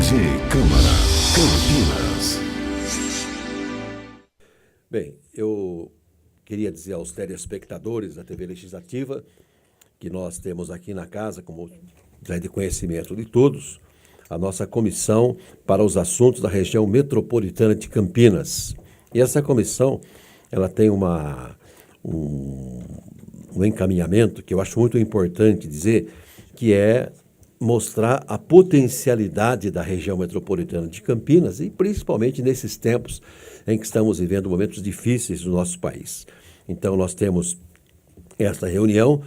TV Câmara Campinas. Bem, eu queria dizer aos telespectadores da TV Legislativa que nós temos aqui na casa, como já é de conhecimento de todos, a nossa comissão para os assuntos da região metropolitana de Campinas. E essa comissão, ela tem um encaminhamento que eu acho muito importante dizer, que é mostrar a potencialidade da região metropolitana de Campinas e principalmente nesses tempos em que estamos vivendo momentos difíceis do nosso país. Então, nós temos esta reunião.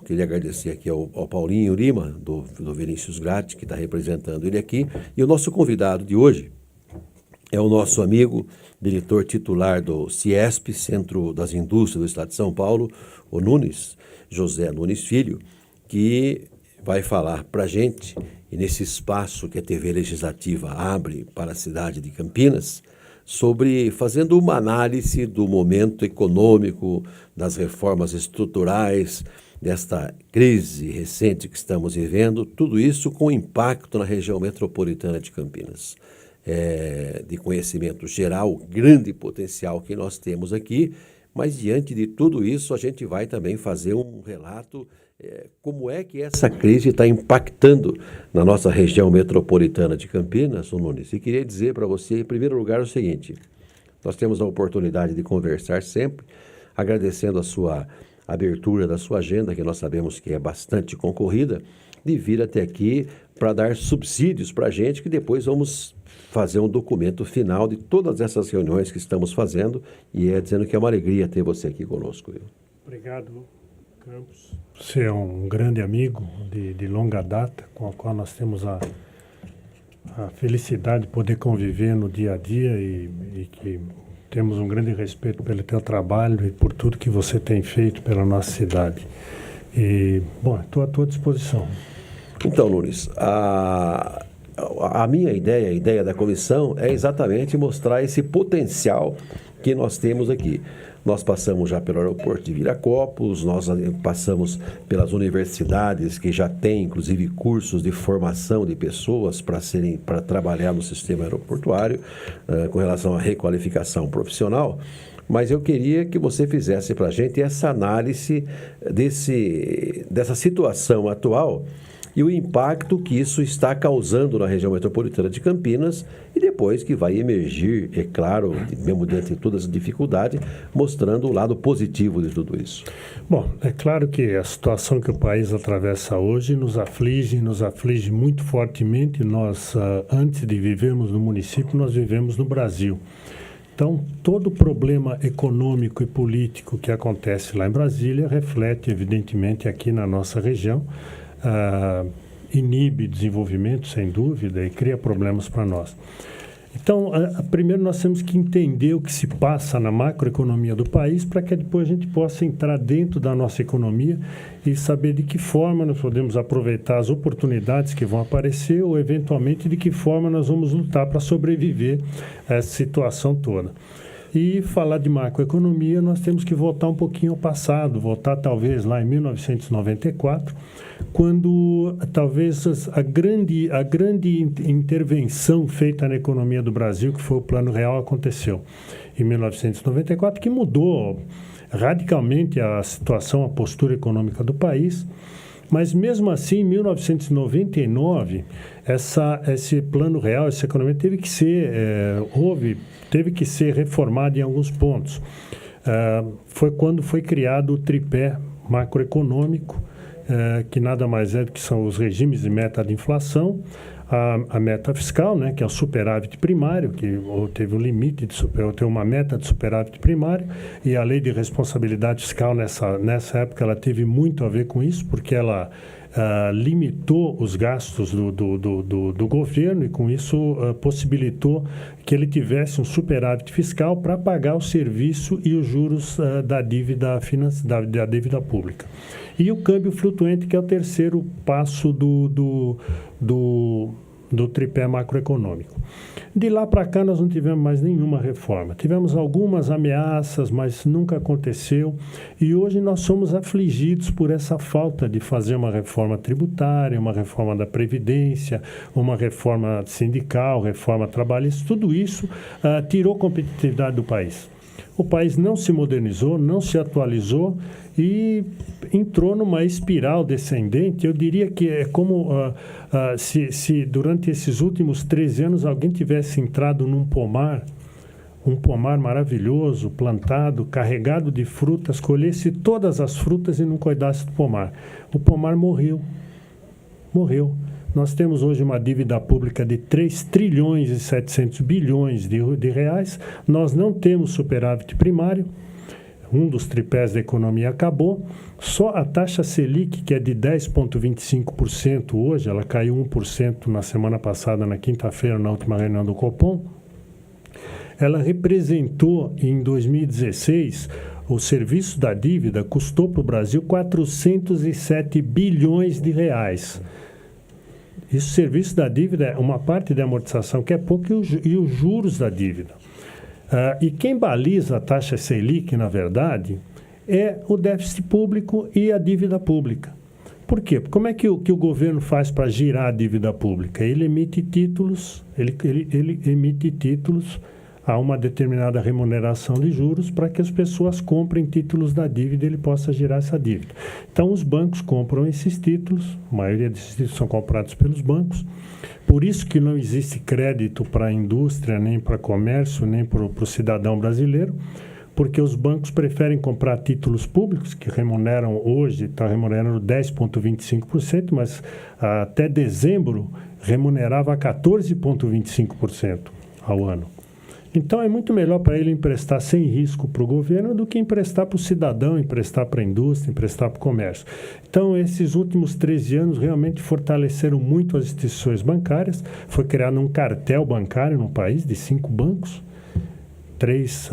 Queria agradecer aqui ao Paulinho Lima, do Vinícius Gratti, que está representando ele aqui. E o nosso convidado de hoje é o nosso amigo, diretor titular do CIESP, Centro das Indústrias do Estado de São Paulo, o José Nunes Filho, que vai falar para a gente, e nesse espaço que a TV Legislativa abre para a cidade de Campinas, fazendo uma análise do momento econômico, das reformas estruturais, desta crise recente que estamos vivendo, tudo isso com impacto na região metropolitana de Campinas. De conhecimento geral, o grande potencial que nós temos aqui, mas diante de tudo isso a gente vai também fazer um relato como é que essa crise está impactando na nossa região metropolitana de Campinas, Nunes. E queria dizer para você, em primeiro lugar, o seguinte: nós temos a oportunidade de conversar sempre, agradecendo a sua abertura da sua agenda, que nós sabemos que é bastante concorrida, de vir até aqui para dar subsídios para a gente, que depois vamos fazer um documento final de todas essas reuniões que estamos fazendo, e dizendo que é uma alegria ter você aqui conosco. Obrigado, Campos. Você é um grande amigo de longa data, com o qual nós temos a felicidade de poder conviver no dia a dia e que temos um grande respeito pelo teu trabalho e por tudo que você tem feito pela nossa cidade. Bom, estou à tua disposição. Então, Nunes, a minha ideia, a ideia da comissão é exatamente mostrar esse potencial que nós temos aqui. Nós passamos já pelo aeroporto de Viracopos, nós passamos pelas universidades que já têm, inclusive, cursos de formação de pessoas para trabalhar no sistema aeroportuário, com relação à requalificação profissional. Mas eu queria que você fizesse para a gente essa análise dessa situação atual e o impacto que isso está causando na região metropolitana de Campinas e depois que vai emergir, é claro, mesmo diante de todas as dificuldades, mostrando o lado positivo de tudo isso. Bom, é claro que a situação que o país atravessa hoje nos aflige muito fortemente. Nós, antes de vivermos no município, nós vivemos no Brasil. Então, todo o problema econômico e político que acontece lá em Brasília reflete, evidentemente, aqui na nossa região. Inibe desenvolvimento, sem dúvida, e cria problemas para nós. Então, primeiro nós temos que entender o que se passa na macroeconomia do país para que depois a gente possa entrar dentro da nossa economia e saber de que forma nós podemos aproveitar as oportunidades que vão aparecer ou, eventualmente, de que forma nós vamos lutar para sobreviver a essa situação toda. E falar de macroeconomia, nós temos que voltar um pouquinho ao passado, voltar talvez lá em 1994, quando talvez a grande intervenção feita na economia do Brasil, que foi o Plano Real, aconteceu em 1994, que mudou radicalmente a situação, a postura econômica do país. Mas, mesmo assim, em 1999, esse Plano Real, essa economia teve que ser reformada em alguns pontos. Foi quando foi criado o tripé macroeconômico, que nada mais é do que são os regimes de meta de inflação, a meta fiscal, né, que é o superávit primário, que teve um limite tem uma meta de superávit primário, e a lei de responsabilidade fiscal nessa época ela teve muito a ver com isso, porque ela limitou os gastos do governo e com isso possibilitou que ele tivesse um superávit fiscal para pagar o serviço e os juros da dívida pública. E o câmbio flutuante, que é o terceiro passo do tripé macroeconômico. De lá para cá, nós não tivemos mais nenhuma reforma. Tivemos algumas ameaças, mas nunca aconteceu. E hoje nós somos afligidos por essa falta de fazer uma reforma tributária, uma reforma da Previdência, uma reforma sindical, reforma trabalhista. Tudo isso tirou competitividade do país. O país não se modernizou, não se atualizou e entrou numa espiral descendente. Eu diria que é como se durante esses últimos 13 anos alguém tivesse entrado num pomar, um pomar maravilhoso, plantado, carregado de frutas, colhesse todas as frutas e não cuidasse do pomar. O pomar morreu. Morreu. Nós temos hoje uma dívida pública de 3 trilhões e 700 bilhões de reais. Nós não temos superávit primário. Um dos tripés da economia acabou. Só a taxa Selic, que é de 10,25% hoje, ela caiu 1% na semana passada, na quinta-feira, na última reunião do Copom. Ela representou, em 2016, o serviço da dívida custou para o Brasil 407 bilhões de reais. Isso, serviço da dívida, é uma parte da amortização, que é pouco, e os juros da dívida. E quem baliza a taxa Selic, na verdade, é o déficit público e a dívida pública. Por quê? Como é que o governo faz para girar a dívida pública? Ele emite títulos, ele emite títulos a uma determinada remuneração de juros para que as pessoas comprem títulos da dívida e ele possa girar essa dívida. Então, os bancos compram esses títulos, a maioria desses títulos são comprados pelos bancos. Por isso que não existe crédito para a indústria, nem para comércio, nem para o cidadão brasileiro, porque os bancos preferem comprar títulos públicos, que remuneram hoje, está remunerando 10,25%, mas até dezembro remunerava 14,25% ao ano. Então, é muito melhor para ele emprestar sem risco para o governo do que emprestar para o cidadão, emprestar para a indústria, emprestar para o comércio. Então, esses últimos 13 anos realmente fortaleceram muito as instituições bancárias. Foi criado um cartel bancário no país de 5 bancos, 3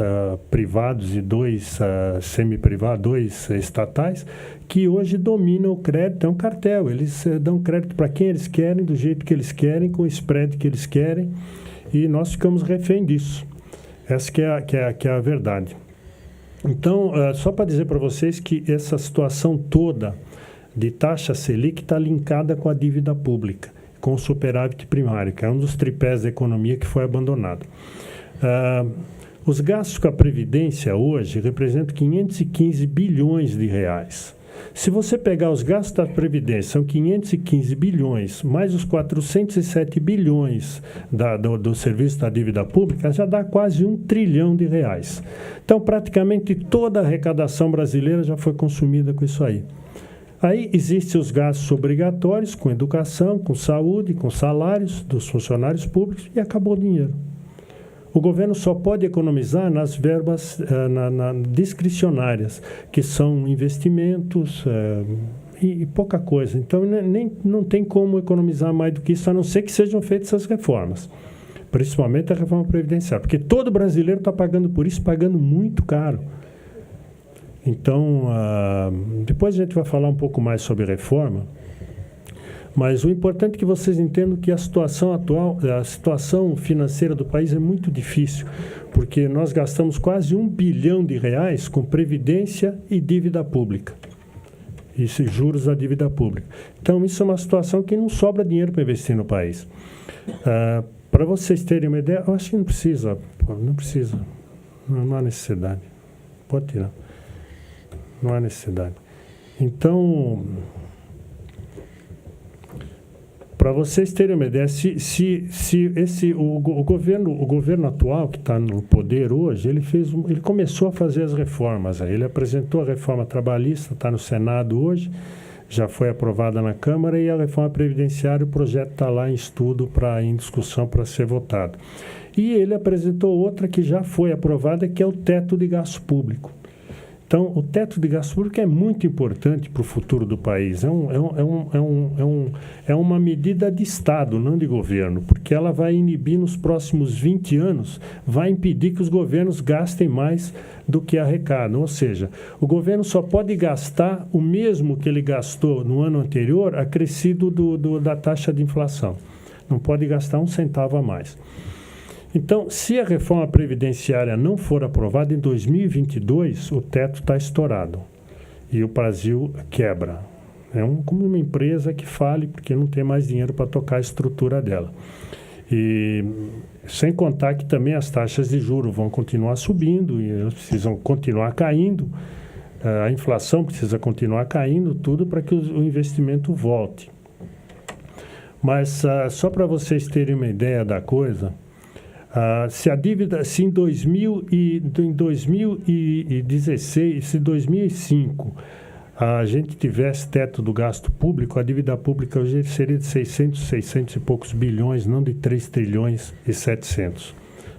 privados e 2 semi-privados, 2 estatais, que hoje dominam o crédito. É um cartel, eles dão crédito para quem eles querem, do jeito que eles querem, com o spread que eles querem, e nós ficamos refém disso. Essa que é a verdade. Então, só para dizer para vocês que essa situação toda de taxa Selic está linkada com a dívida pública, com o superávit primário, que é um dos tripés da economia que foi abandonado. Os gastos com a Previdência hoje representam 515 bilhões de reais. Se você pegar os gastos da Previdência, são 515 bilhões, mais os 407 bilhões do serviço da dívida pública, já dá quase 1 trilhão de reais. Então, praticamente toda a arrecadação brasileira já foi consumida com isso aí. Aí existem os gastos obrigatórios com educação, com saúde, com salários dos funcionários públicos e acabou o dinheiro. O governo só pode economizar nas verbas discricionárias, que são investimentos e pouca coisa. Então, não tem como economizar mais do que isso, a não ser que sejam feitas essas reformas. Principalmente a reforma previdenciária, porque todo brasileiro está pagando por isso, pagando muito caro. Então, depois a gente vai falar um pouco mais sobre reforma. Mas o importante é que vocês entendam que a situação atual, a situação financeira do país é muito difícil, porque nós gastamos quase 1 bilhão de reais com previdência e dívida pública. Isso, juros da dívida pública. Então, isso é uma situação que não sobra dinheiro para investir no país. Para vocês terem uma ideia, eu acho que não precisa, não há necessidade. Pode tirar. Não há necessidade. Então, para vocês terem uma ideia, o governo atual que está no poder hoje, ele começou a fazer as reformas. Ele apresentou a reforma trabalhista, está no Senado hoje, já foi aprovada na Câmara, e a reforma previdenciária, o projeto está lá em estudo, em discussão para ser votado. E ele apresentou outra que já foi aprovada, que é o teto de gasto público. Então, o teto de gasto público é muito importante para o futuro do país. É uma medida de Estado, não de governo, porque ela vai inibir nos próximos 20 anos, vai impedir que os governos gastem mais do que arrecadam. Ou seja, o governo só pode gastar o mesmo que ele gastou no ano anterior, acrescido da taxa de inflação. não pode gastar um centavo a mais. Então, se a reforma previdenciária não for aprovada em 2022, o teto está estourado e o Brasil quebra. É como uma empresa que fale porque não tem mais dinheiro para tocar a estrutura dela. E sem contar que também as taxas de juros vão continuar subindo e elas precisam continuar caindo, a inflação precisa continuar caindo, tudo para que o investimento volte. Mas só para vocês terem uma ideia da coisa, se em 2016, se em 2005 a gente tivesse teto do gasto público, a dívida pública hoje seria de 600 e poucos bilhões, não de 3 trilhões e 700.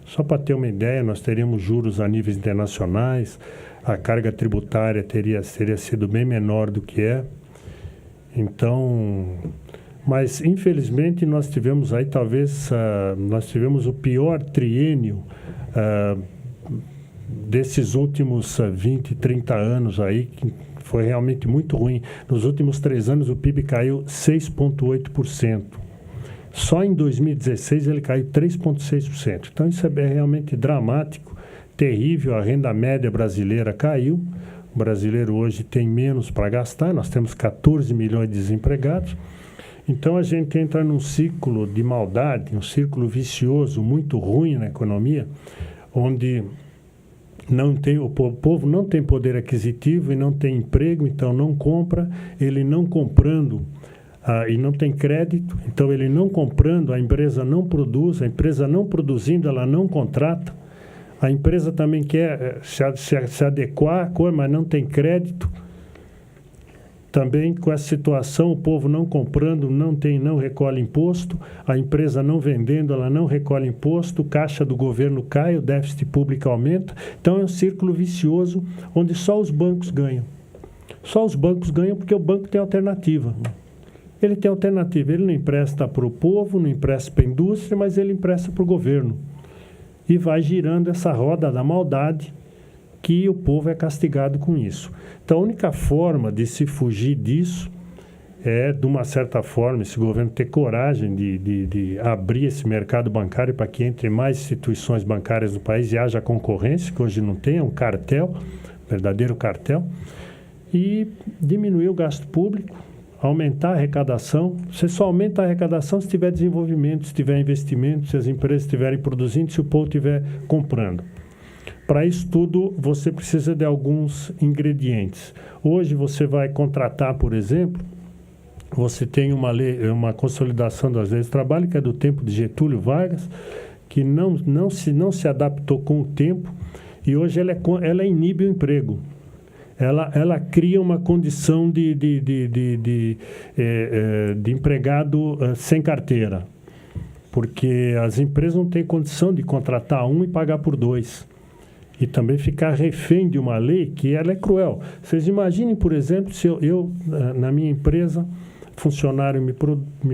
Só para ter uma ideia, nós teríamos juros a níveis internacionais, a carga tributária teria sido bem menor do que é. Então, mas infelizmente nós tivemos aí nós tivemos o pior triênio desses últimos 20, 30 anos aí, que foi realmente muito ruim. Nos últimos 3 anos o PIB caiu 6,8%. Só em 2016 ele caiu 3,6%. Então isso é realmente dramático, terrível. A renda média brasileira caiu. O brasileiro hoje tem menos para gastar. Nós temos 14 milhões de desempregados. Então a gente entra num ciclo de maldade, um círculo vicioso muito ruim na economia, onde o povo não tem poder aquisitivo e não tem emprego, então não compra. Ele não comprando e não tem crédito, então ele não comprando, a empresa não produz, a empresa não produzindo, ela não contrata. A empresa também quer se adequar, mas não tem crédito. Também com essa situação, o povo não comprando, não recolhe imposto, a empresa não vendendo, ela não recolhe imposto, o caixa do governo cai, o déficit público aumenta. Então é um círculo vicioso onde só os bancos ganham. Só os bancos ganham porque o banco tem alternativa. Ele tem alternativa, ele não empresta para o povo, não empresta para a indústria, mas ele empresta para o governo. E vai girando essa roda da maldade, que o povo é castigado com isso. Então, a única forma de se fugir disso é, de uma certa forma, esse governo ter coragem de abrir esse mercado bancário para que entre mais instituições bancárias no país e haja concorrência, que hoje não tem, é um cartel, verdadeiro cartel, e diminuir o gasto público, aumentar a arrecadação. Você só aumenta a arrecadação se tiver desenvolvimento, se tiver investimento, se as empresas estiverem produzindo, se o povo estiver comprando. Para isso tudo, você precisa de alguns ingredientes. Hoje você vai contratar, por exemplo, você tem uma lei, uma consolidação das leis do trabalho, que é do tempo de Getúlio Vargas, que não se adaptou com o tempo, e hoje ela inibe o emprego. Ela cria uma condição de empregado sem carteira, porque as empresas não têm condição de contratar um e pagar por 2. E também ficar refém de uma lei que ela é cruel. Vocês imaginem, por exemplo, se eu na minha empresa, funcionário me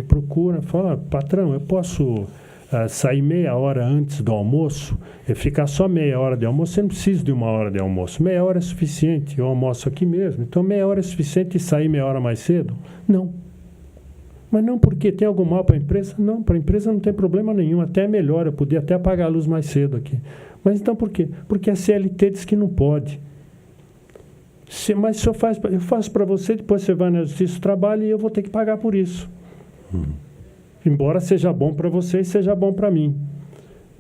procura, fala: patrão, eu posso sair meia hora antes do almoço e ficar só meia hora de almoço? Você não precisa de 1 hora de almoço. Meia hora é suficiente, eu almoço aqui mesmo. Então, meia hora é suficiente e sair meia hora mais cedo? Não. Mas não porque tem algum mal para a empresa? Não, para a empresa não tem problema nenhum, até é melhor, eu podia até apagar a luz mais cedo aqui. Mas então por quê? Porque a CLT diz que não pode. Mas se eu faço para você, depois você vai na Justiça do Trabalho e eu vou ter que pagar por isso. Embora seja bom para você e seja bom para mim.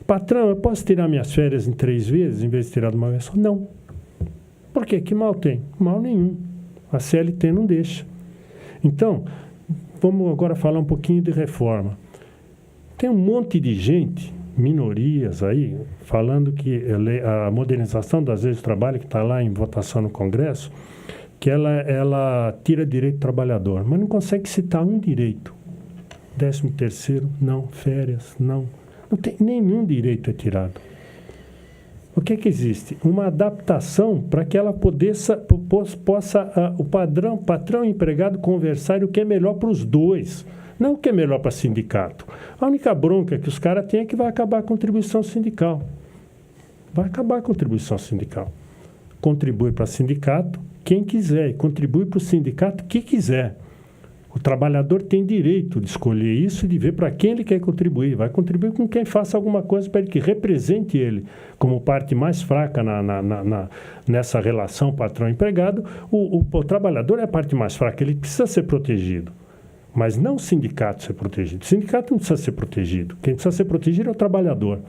Patrão, eu posso tirar minhas férias em 3 vezes, em vez de tirar de uma vez só? Não. Por quê? Que mal tem? Mal nenhum. A CLT não deixa. Então, vamos agora falar um pouquinho de reforma. Tem um monte de gente, minorias aí, falando que a modernização das leis do trabalho, que está lá em votação no Congresso, que ela tira direito do trabalhador, mas não consegue citar um direito. 13º, não. Férias, não. Não tem nenhum direito é tirado. O que existe? Uma adaptação para que ela possa o patrão e empregado conversarem o que é melhor para os dois. Não o que é melhor para o sindicato. A única bronca que os caras têm é que vai acabar a contribuição sindical. Vai acabar a contribuição sindical. Contribui para o sindicato quem quiser e contribui para o sindicato que quiser. O trabalhador tem direito de escolher isso e de ver para quem ele quer contribuir. Vai contribuir com quem faça alguma coisa para ele, que represente ele como parte mais fraca nessa relação patrão-empregado. O trabalhador é a parte mais fraca, ele precisa ser protegido. Mas não o sindicato ser protegido. O sindicato não precisa ser protegido. Quem precisa ser protegido é o trabalhador.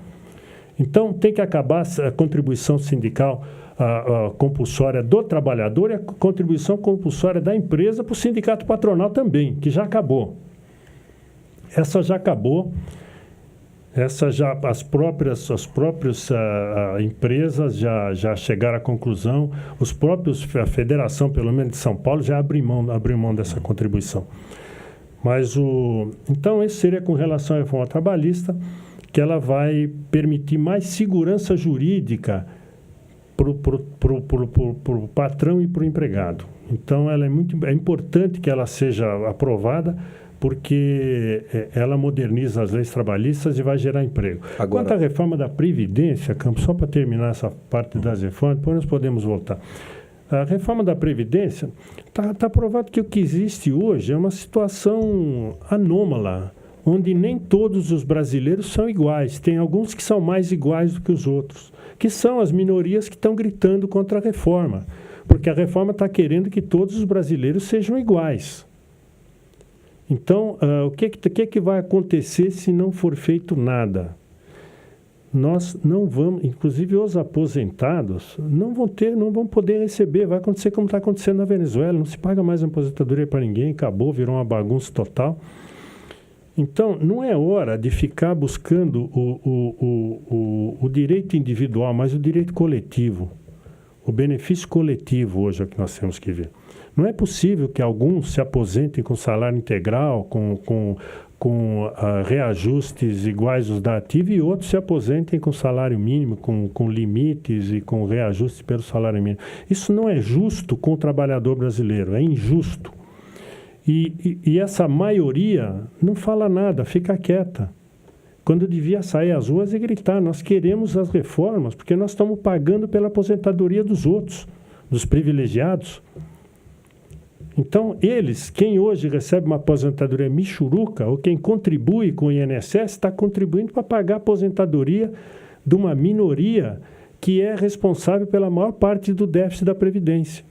Então, tem que acabar a contribuição sindical a compulsória do trabalhador e a contribuição compulsória da empresa para o sindicato patronal também, que já acabou. Essa já acabou. As próprias empresas já chegaram à conclusão, a federação, pelo menos de São Paulo, já abriu mão dessa contribuição. Então, isso seria com relação à reforma trabalhista, que ela vai permitir mais segurança jurídica para o patrão e para o empregado. Então, é importante que ela seja aprovada, porque ela moderniza as leis trabalhistas e vai gerar emprego. Agora, quanto à reforma da Previdência, Campos, só para terminar essa parte das reformas, depois nós podemos voltar. A reforma da Previdência, está provado que o que existe hoje é uma situação anômala, onde nem todos os brasileiros são iguais. Tem alguns que são mais iguais do que os outros, que são as minorias que estão gritando contra a reforma, porque a reforma está querendo que todos os brasileiros sejam iguais. Então, o que vai acontecer se não for feito nada? Nós não vamos, inclusive os aposentados, não vão poder receber. Vai acontecer como está acontecendo na Venezuela, não se paga mais aposentadoria para ninguém, acabou, virou uma bagunça total. Então, não é hora de ficar buscando o direito individual, mas o direito coletivo. O benefício coletivo hoje é o que nós temos que ver. Não é possível que alguns se aposentem com salário integral, com reajustes iguais aos da ativa, e outros se aposentem com salário mínimo, com limites e com reajustes pelo salário mínimo. Isso não é justo com o trabalhador brasileiro, é injusto. E essa maioria não fala nada, fica quieta. Quando devia sair às ruas e gritar, nós queremos as reformas, porque nós estamos pagando pela aposentadoria dos outros, dos privilegiados. Então, quem hoje recebe uma aposentadoria michuruca, ou quem contribui com o INSS, está contribuindo para pagar a aposentadoria de uma minoria que é responsável pela maior parte do déficit da Previdência.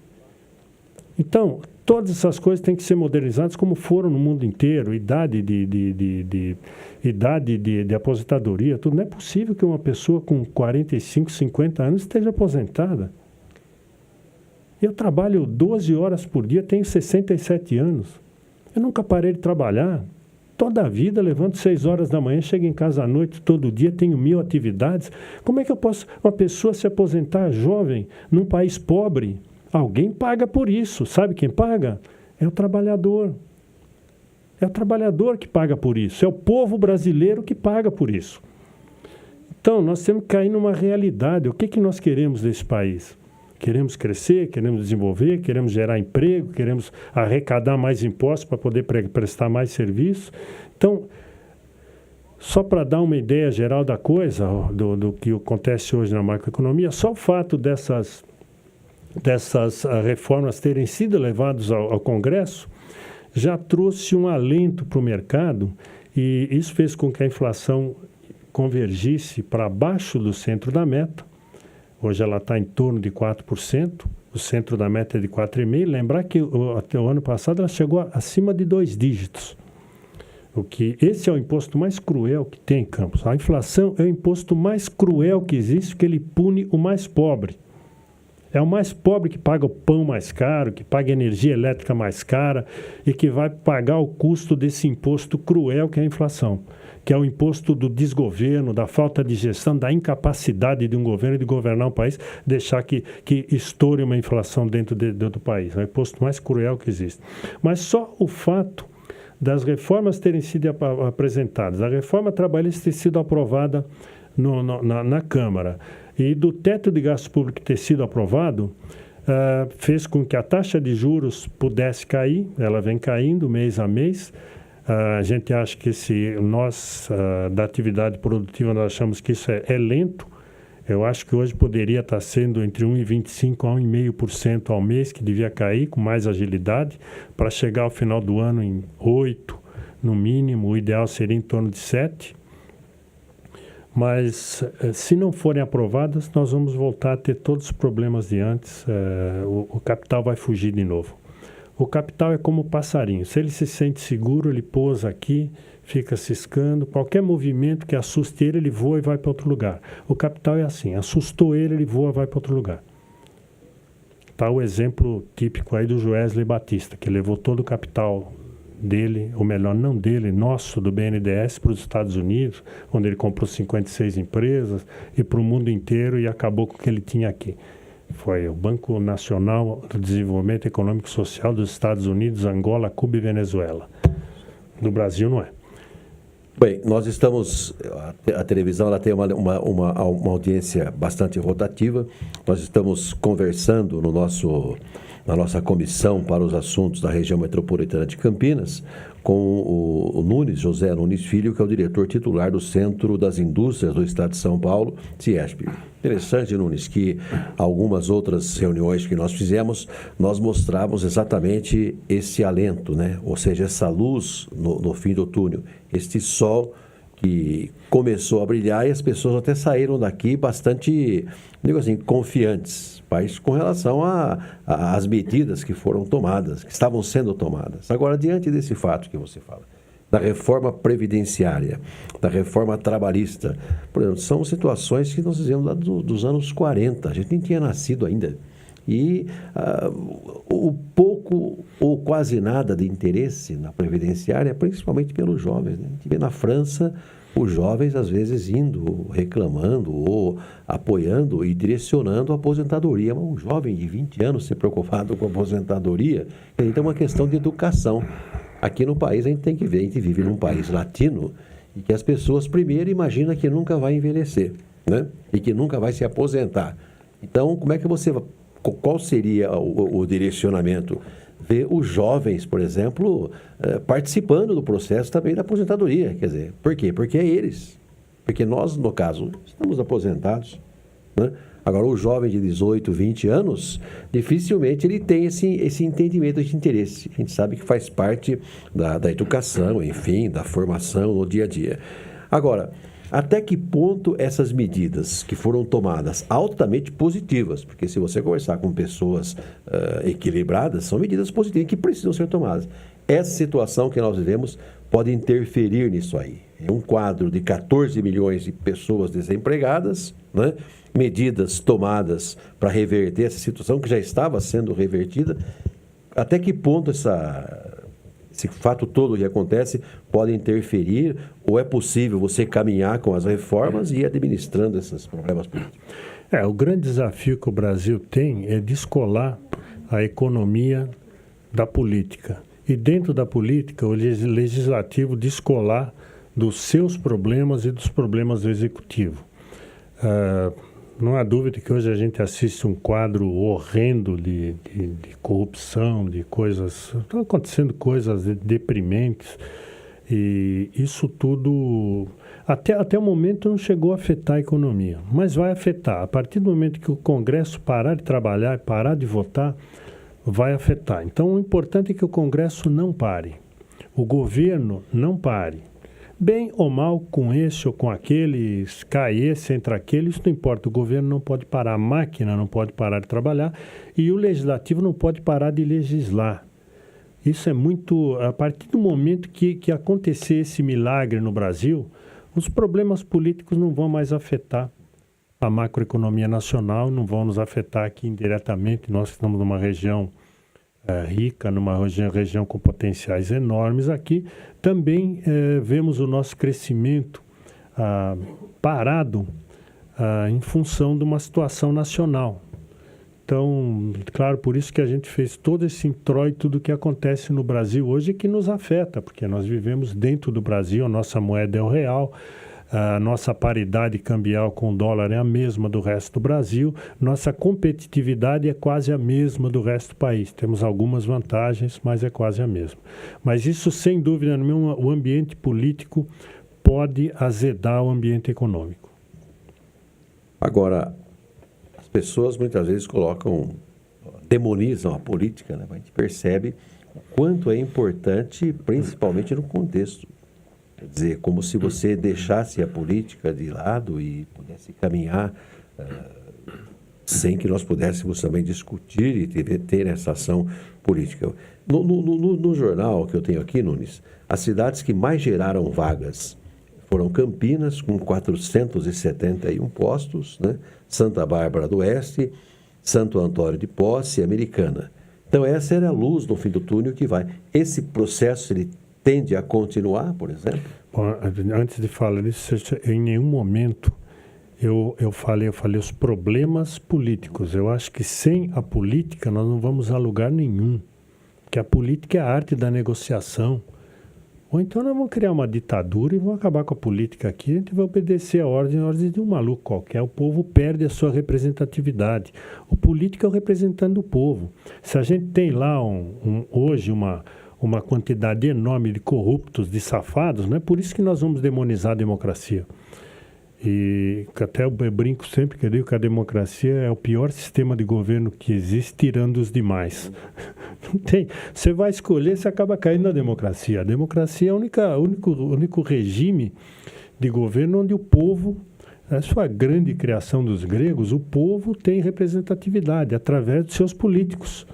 Então, todas essas coisas têm que ser modernizadas como foram no mundo inteiro, idade de aposentadoria, tudo. Não é possível que uma pessoa com 45, 50 anos esteja aposentada. Eu trabalho 12 horas por dia, tenho 67 anos. Eu nunca parei de trabalhar. Toda a vida, levanto 6 horas da manhã, chego em casa à noite, todo dia, tenho 1000 atividades. Como é que eu posso, uma pessoa se aposentar jovem num país pobre? Alguém paga por isso. Sabe quem paga? É o trabalhador. É o trabalhador que paga por isso. É o povo brasileiro que paga por isso. Então, nós temos que cair numa realidade. O que nós queremos desse país? Queremos crescer, queremos desenvolver, queremos gerar emprego, queremos arrecadar mais impostos para poder prestar mais serviços. Então, só para dar uma ideia geral da coisa, do que acontece hoje na macroeconomia, só o fato dessas reformas terem sido levadas ao Congresso já trouxe um alento para o mercado, e isso fez com que a inflação convergisse para baixo do centro da meta. Hoje ela está em torno de 4%, o centro da meta é de 4,5%. Lembrar que até o ano passado ela chegou acima de 2 dígitos. Esse é o imposto mais cruel que tem, Campos. A inflação é o imposto mais cruel que existe, porque ele pune o mais pobre. É o mais pobre que paga o pão mais caro, que paga a energia elétrica mais cara e que vai pagar o custo desse imposto cruel que é a inflação, que é o imposto do desgoverno, da falta de gestão, da incapacidade de um governo de governar um país, deixar que estoure uma inflação dentro do país. É o imposto mais cruel que existe. Mas só o fato das reformas terem sido apresentadas, a reforma trabalhista ter sido aprovada na Câmara e do teto de gasto público ter sido aprovado, fez com que a taxa de juros pudesse cair. Ela vem caindo mês a mês. A gente acha que nós, da atividade produtiva, nós achamos que isso é lento. Eu acho que hoje poderia estar sendo entre 1,25% a 1,5% ao mês, que devia cair com mais agilidade, para chegar ao final do ano em 8%, no mínimo. O ideal seria em torno de 7%. Mas, se não forem aprovadas, nós vamos voltar a ter todos os problemas de antes. O capital vai fugir de novo. O capital é como o passarinho. Se ele se sente seguro, ele pousa aqui, fica ciscando. Qualquer movimento que assuste ele, ele voa e vai para outro lugar. O capital é assim. Assustou ele, ele voa e vai para outro lugar. Está o exemplo típico aí do Joesley Batista, que levou todo o capital dele, ou melhor, não dele, nosso, do BNDES, para os Estados Unidos, onde ele comprou 56 empresas, e para o mundo inteiro, e acabou com o que ele tinha aqui. Foi o Banco Nacional do Desenvolvimento Econômico e Social dos Estados Unidos, Angola, Cuba e Venezuela. Do Brasil não é. Bem, nós estamos, a televisão ela tem uma audiência bastante rotativa. Nós estamos conversando na nossa comissão para os assuntos da região metropolitana de Campinas com o Nunes, José Nunes Filho, que é o diretor titular do Centro das Indústrias do Estado de São Paulo, CIESP. Interessante, Nunes, que algumas outras reuniões que nós fizemos, nós mostrávamos exatamente esse alento, né? Ou seja, essa luz no fim do túnel, este sol que começou a brilhar, e as pessoas até saíram daqui bastante, digo assim, confiantes, mas com relação às medidas que foram tomadas, que estavam sendo tomadas. Agora, diante desse fato que você fala, da reforma previdenciária, da reforma trabalhista, por exemplo, são situações que nós fizemos lá dos anos 40, a gente nem tinha nascido ainda. E o pouco ou quase nada de interesse na previdenciária, principalmente pelos jovens, né? A gente vê na França os jovens às vezes indo, reclamando ou apoiando e direcionando a aposentadoria. Mas um jovem de 20 anos se preocupado com a aposentadoria, então é uma questão de educação. Aqui no país a gente tem que ver, a gente vive num país latino e que as pessoas primeiro imaginam que nunca vai envelhecer, né? E que nunca vai se aposentar. Então, como é que você... Qual seria o direcionamento? Ver os jovens, por exemplo, participando do processo também da aposentadoria. Quer dizer, por quê? Porque é eles. Porque nós, no caso, estamos aposentados, né? Agora, o jovem de 18, 20 anos, dificilmente ele tem esse entendimento, esse interesse. A gente sabe que faz parte da educação, enfim, da formação no dia a dia. Agora, até que ponto essas medidas que foram tomadas, altamente positivas, porque se você conversar com pessoas equilibradas, são medidas positivas que precisam ser tomadas. Essa situação que nós vivemos pode interferir nisso aí. É um quadro de 14 milhões de pessoas desempregadas, né? Medidas tomadas para reverter essa situação que já estava sendo revertida. Até que ponto esse fato todo que acontece pode interferir, ou é possível você caminhar com as reformas e ir administrando esses problemas políticos? O grande desafio que o Brasil tem é descolar a economia da política. E dentro da política, o legislativo descolar dos seus problemas e dos problemas do executivo. Não há dúvida que hoje a gente assiste um quadro horrendo de corrupção, de coisas... Estão acontecendo coisas deprimentes. E isso tudo, até o momento, não chegou a afetar a economia. Mas vai afetar. A partir do momento que o Congresso parar de trabalhar e parar de votar, vai afetar. Então, o importante é que o Congresso não pare. O governo não pare. Bem ou mal, com esse ou com aquele, cai esse, entra aquele, isso não importa. O governo não pode parar, a máquina não pode parar de trabalhar e o legislativo não pode parar de legislar. Isso é muito... A partir do momento que acontecer esse milagre no Brasil, os problemas políticos não vão mais afetar a macroeconomia nacional, não vão nos afetar aqui indiretamente. Nós estamos numa região rica, numa região com potenciais enormes aqui. Também vemos o nosso crescimento parado em função de uma situação nacional. Então, claro, por isso que a gente fez todo esse introito do que acontece no Brasil hoje, que nos afeta, porque nós vivemos dentro do Brasil, a nossa moeda é o real, a nossa paridade cambial com o dólar é a mesma do resto do Brasil, nossa competitividade é quase a mesma do resto do país. Temos algumas vantagens, mas é quase a mesma. Mas isso, sem dúvida nenhuma, o ambiente político pode azedar o ambiente econômico. Agora, as pessoas muitas vezes demonizam a política, né? A gente percebe o quanto é importante, principalmente no contexto. Quer dizer, como se você deixasse a política de lado e pudesse caminhar sem que nós pudéssemos também discutir e ter essa ação política. No jornal que eu tenho aqui, Nunes, as cidades que mais geraram vagas foram Campinas, com 471 postos, né? Santa Bárbara do Oeste, Santo Antônio de Posse e Americana. Então, essa era a luz no fim do túnel que vai. Esse processo, ele tende a continuar, por exemplo? Bom, antes de falar disso, em nenhum momento eu falei os problemas políticos. Eu acho que sem a política nós não vamos a lugar nenhum. Porque a política é a arte da negociação. Ou então nós vamos criar uma ditadura e vamos acabar com a política aqui. A gente vai obedecer a ordem de um maluco qualquer. O povo perde a sua representatividade. O político é o representante do povo. Se a gente tem lá hoje uma quantidade enorme de corruptos, de safados, não é por isso que nós vamos demonizar a democracia. E até eu brinco sempre que eu digo que a democracia é o pior sistema de governo que existe, tirando os demais. Não tem. Você vai escolher, você acaba caindo na democracia. A democracia é o único regime de governo onde o povo, essa foi a grande criação dos gregos, o povo tem representatividade através dos seus políticos.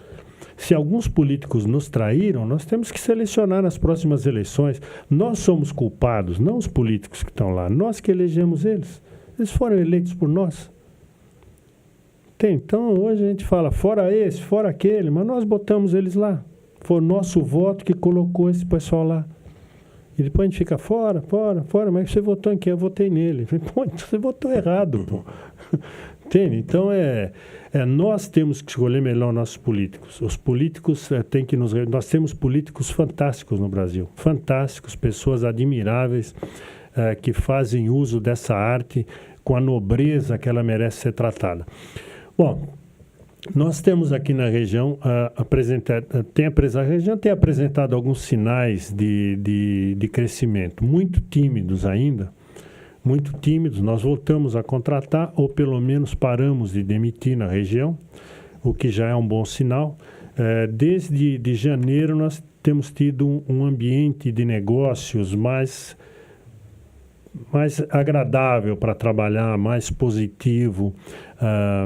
Se alguns políticos nos traíram, nós temos que selecionar nas próximas eleições. Nós somos culpados, não os políticos que estão lá. Nós que elegemos eles. Eles foram eleitos por nós. Então, hoje a gente fala, fora esse, fora aquele, mas nós botamos eles lá. Foi o nosso voto que colocou esse pessoal lá. E depois a gente fica fora, mas você votou em quem? Eu votei nele. Pô, você votou errado, pô. Entende? Então, nós temos que escolher melhor nossos políticos. Os políticos têm que nos... Nós temos políticos fantásticos no Brasil. Fantásticos, pessoas admiráveis, que fazem uso dessa arte com a nobreza que ela merece ser tratada. Bom, nós temos aqui na região, a região tem apresentado alguns sinais de crescimento, muito tímidos ainda, muito tímidos. Nós voltamos a contratar, ou pelo menos paramos de demitir na região, o que já é um bom sinal. Desde janeiro nós temos tido um ambiente de negócios mais agradável para trabalhar, mais positivo.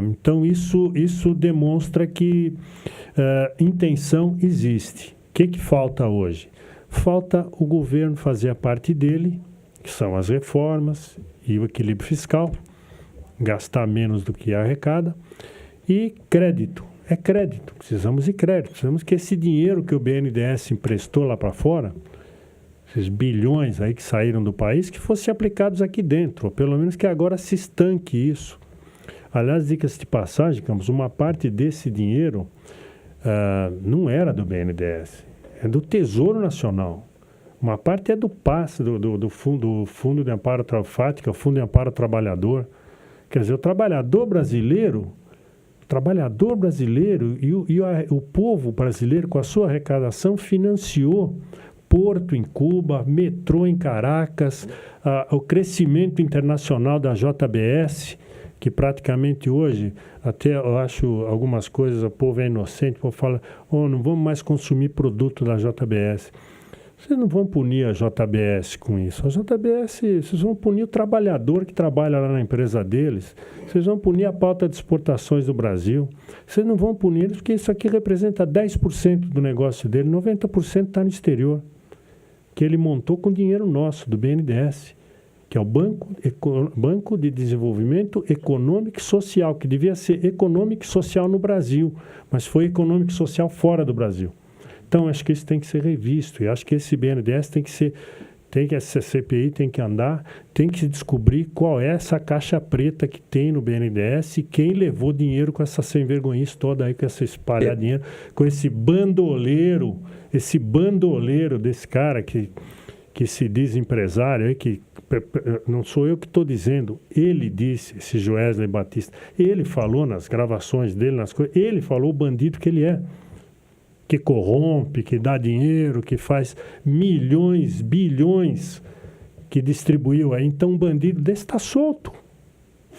Então, isso demonstra que intenção existe. O que falta hoje? Falta o governo fazer a parte dele, que são as reformas e o equilíbrio fiscal, gastar menos do que arrecada, e crédito. É crédito, precisamos de crédito. Precisamos que esse dinheiro que o BNDES emprestou lá para fora, esses bilhões aí que saíram do país, que fossem aplicados aqui dentro, ou pelo menos que agora se estanque isso. Aliás, dicas de passagem, Campos, uma parte desse dinheiro não era do BNDES, é do Tesouro Nacional. Uma parte é do PAS, do Fundo de Amparo FAT, que é o Fundo de Amparo ao Trabalhador. Quer dizer, o trabalhador brasileiro e o povo brasileiro, com a sua arrecadação, financiou porto em Cuba, metrô em Caracas, o crescimento internacional da JBS, que praticamente hoje, até eu acho algumas coisas, o povo é inocente, o povo fala, não vamos mais consumir produto da JBS. Vocês não vão punir a JBS com isso. A JBS, vocês vão punir o trabalhador que trabalha lá na empresa deles. Vocês vão punir a pauta de exportações do Brasil. Vocês não vão punir eles porque isso aqui representa 10% do negócio dele, 90% está no exterior, que ele montou com dinheiro nosso, do BNDES, que é o Banco de Desenvolvimento Econômico e Social, que devia ser econômico e social no Brasil, mas foi econômico e social fora do Brasil. Então, acho que isso tem que ser revisto, e acho que esse BNDES essa CPI tem que andar, tem que se descobrir qual é essa caixa preta que tem no BNDES e quem levou dinheiro com essa sem-vergonhice toda aí, com essa espalhar dinheiro, com esse bandoleiro desse cara que se diz empresário, aí, que não sou eu que estou dizendo, ele disse, esse Joesley Batista, ele falou nas gravações dele, nas coisas, ele falou o bandido que ele é, que corrompe, que dá dinheiro, que faz milhões, bilhões, que distribuiu aí. Então, um bandido desse está solto.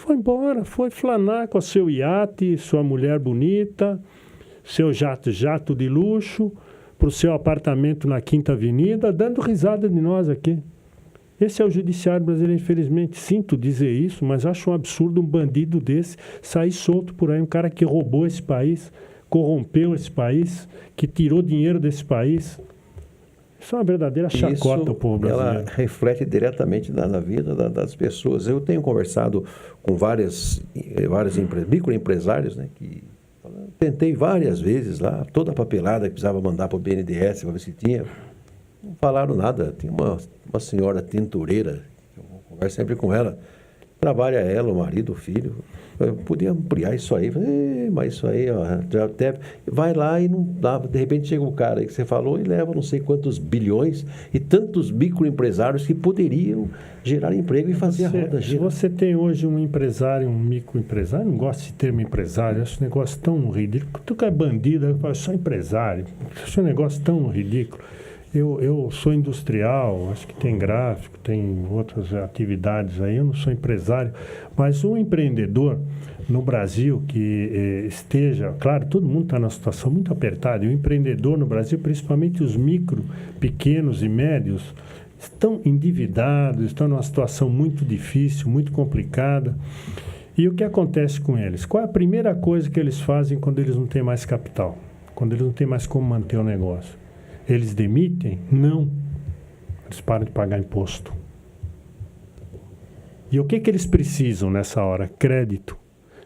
Foi embora, foi flanar com o seu iate, sua mulher bonita, seu jato de luxo, para o seu apartamento na Quinta Avenida, dando risada de nós aqui. Esse é o judiciário brasileiro, infelizmente. Sinto dizer isso, mas acho um absurdo um bandido desse sair solto por aí. Um cara que roubou esse país, corrompeu esse país, que tirou dinheiro desse país. Isso é uma verdadeira chacota ao povo brasileiro. Ela reflete diretamente na vida das pessoas. Eu tenho conversado com vários microempresários, né, que tentei várias vezes lá, toda a papelada que precisava mandar para o BNDES para ver se tinha. Não falaram nada. Tem uma senhora tintureira, eu converso sempre com ela, trabalha ela, o marido, o filho. Eu podia ampliar isso aí, mas isso aí, ó, já até vai lá e não dá. De repente chega o cara aí que você falou e leva não sei quantos bilhões e tantos microempresários que poderiam gerar emprego e fazer a roda girar. Se você tem hoje um empresário, um microempresário, não gosto de termo empresário, acho um negócio tão ridículo. Tu que é bandido, eu falo, sou empresário, acho um negócio tão ridículo. Eu sou industrial, acho que tem gráfico, tem outras atividades aí, eu não sou empresário, mas um empreendedor no Brasil que esteja, claro, todo mundo está numa situação muito apertada, e o empreendedor no Brasil, principalmente os micro, pequenos e médios, estão endividados, estão numa situação muito difícil, muito complicada. E o que acontece com eles? Qual é a primeira coisa que eles fazem quando eles não têm mais capital? Quando eles não têm mais como manter o negócio? Eles demitem? Não. Eles param de pagar imposto. E o que eles precisam nessa hora? Crédito.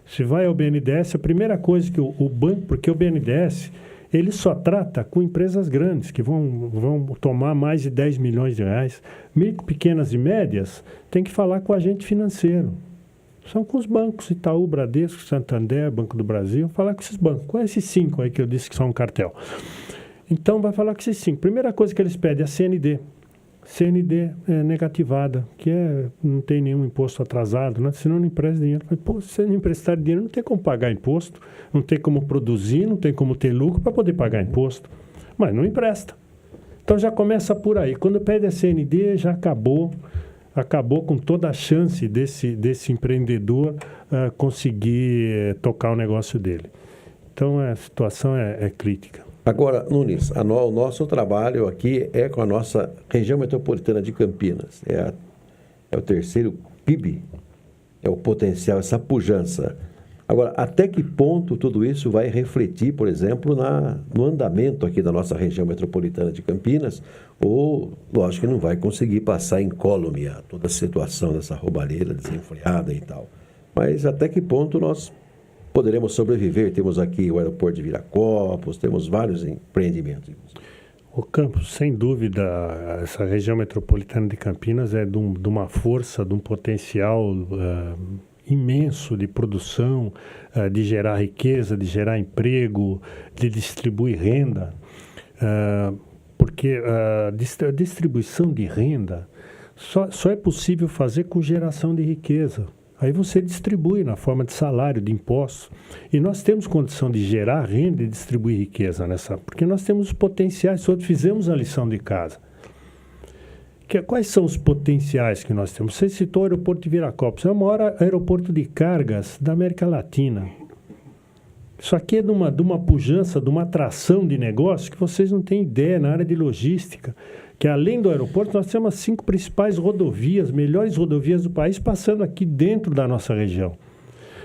Se vai ao BNDES, a primeira coisa que o banco, porque o BNDES, ele só trata com empresas grandes, que vão tomar mais de 10 milhões de reais. Micro, pequenas e médias, tem que falar com o agente financeiro. São com os bancos, Itaú, Bradesco, Santander, Banco do Brasil, falar com esses bancos. Com esses 5 aí que eu disse que são um cartel. Então, vai falar com esses 5. Primeira coisa que eles pedem é a CND. CND é negativada, que não tem nenhum imposto atrasado, né? Senão não empresta dinheiro. Pô, se você não emprestar dinheiro, não tem como pagar imposto, não tem como produzir, não tem como ter lucro para poder pagar imposto. Mas não empresta. Então, já começa por aí. Quando pede a CND, já acabou com toda a chance desse empreendedor conseguir tocar o negócio dele. Então, a situação é crítica. Agora, Nunes, o nosso trabalho aqui é com a nossa região metropolitana de Campinas. É o terceiro PIB, é o potencial, essa pujança. Agora, até que ponto tudo isso vai refletir, por exemplo, no andamento aqui da nossa região metropolitana de Campinas? Ou, lógico que não vai conseguir passar incólume a toda a situação dessa roubalheira desenfreada e tal. Mas até que ponto nós poderemos sobreviver? Temos aqui o aeroporto de Viracopos, temos vários empreendimentos. O Campos, sem dúvida, essa região metropolitana de Campinas é de uma força, de um potencial imenso de produção, de gerar riqueza, de gerar emprego, de distribuir renda, porque a distribuição de renda só é possível fazer com geração de riqueza. Aí você distribui na forma de salário, de impostos. E nós temos condição de gerar renda e distribuir riqueza porque nós temos os potenciais, todos fizemos a lição de casa. Quais são os potenciais que nós temos? Você citou o aeroporto de Viracopos, é o maior aeroporto de cargas da América Latina. Isso aqui é de uma pujança, de uma atração de negócio que vocês não têm ideia na área de logística. Que além do aeroporto, nós temos as 5 principais rodovias, melhores rodovias do país, passando aqui dentro da nossa região.